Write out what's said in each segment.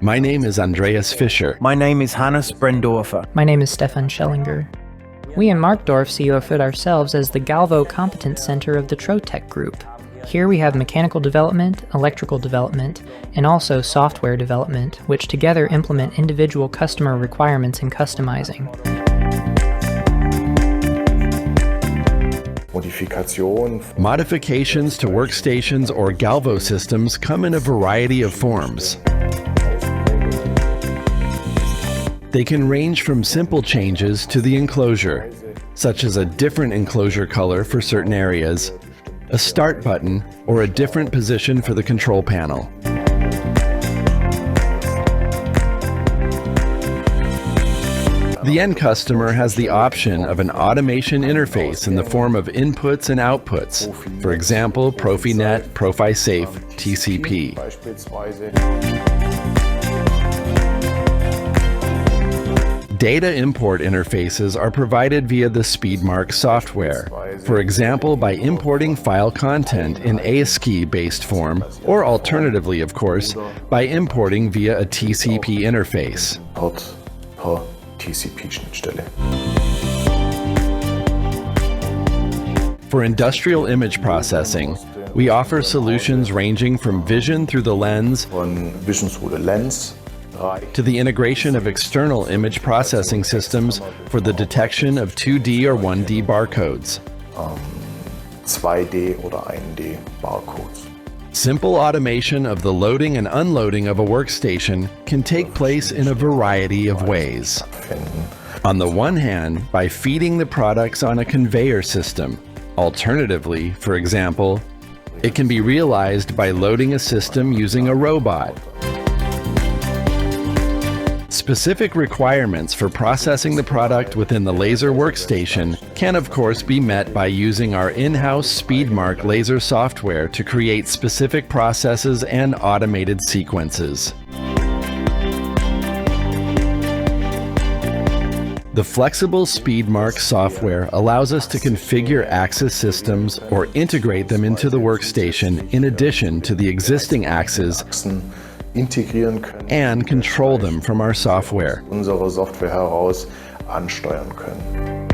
My name is Andreas Fischer. My name is Hannes Brendorfer. My name is Stefan Schellinger. We in Markdorf see of ourselves as the Galvo Competence Center of the Trotec Group. Here we have mechanical development, electrical development, and also software development, which together implement individual customer requirements and customizing. Modifications to workstations or Galvo systems come in a variety of forms. They can range from simple changes to the enclosure, such as a different enclosure color for certain areas, a start button, or a different position for the control panel. The end customer has the option of an automation interface in the form of inputs and outputs, for example, Profinet, ProfiSafe, TCP. Data import interfaces are provided via the SpeedMark software, for example by importing file content in ASCII-based form, or alternatively, of course, by importing via a TCP interface. For industrial image processing, we offer solutions ranging from vision through the lens to the integration of external image processing systems for the detection of 2D or 1D barcodes. 2D oder 1D barcodes. Simple automation of the loading and unloading of a workstation can take place in a variety of ways. On the one hand, by feeding the products on a conveyor system. Alternatively, for example, it can be realized by loading a system using a robot. Specific requirements for processing the product within the laser workstation can of course be met by using our in-house SpeedMark laser software to create specific processes and automated sequences. The flexible SpeedMark software allows us to configure Axis systems or integrate them into the workstation in addition to the existing Axis Integrieren können and control them from our software. Unsere Software heraus ansteuern können.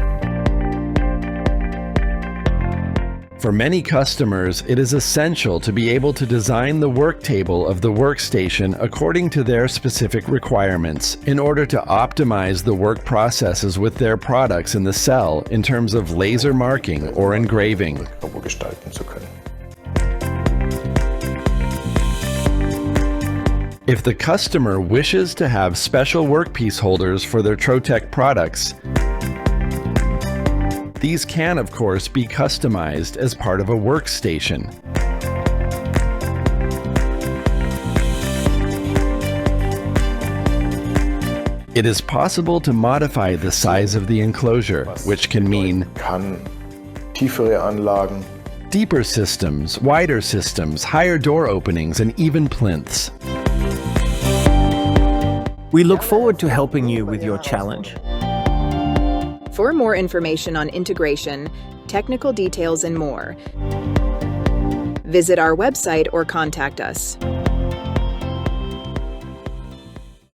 For many customers, it is essential to be able to design the work table of the workstation according to their specific requirements in order to optimize the work processes with their products in the cell in terms of laser marking or engraving. Gestalten zu können. If the customer wishes to have special workpiece holders for their Trotec products, these can, of course, be customized as part of a workstation. It is possible to modify the size of the enclosure, which can mean tiefere Anlagen, deeper systems, wider systems, higher door openings, and even plinths. We look forward to helping you with your challenge. For more information on integration, technical details, and more, visit our website or contact us.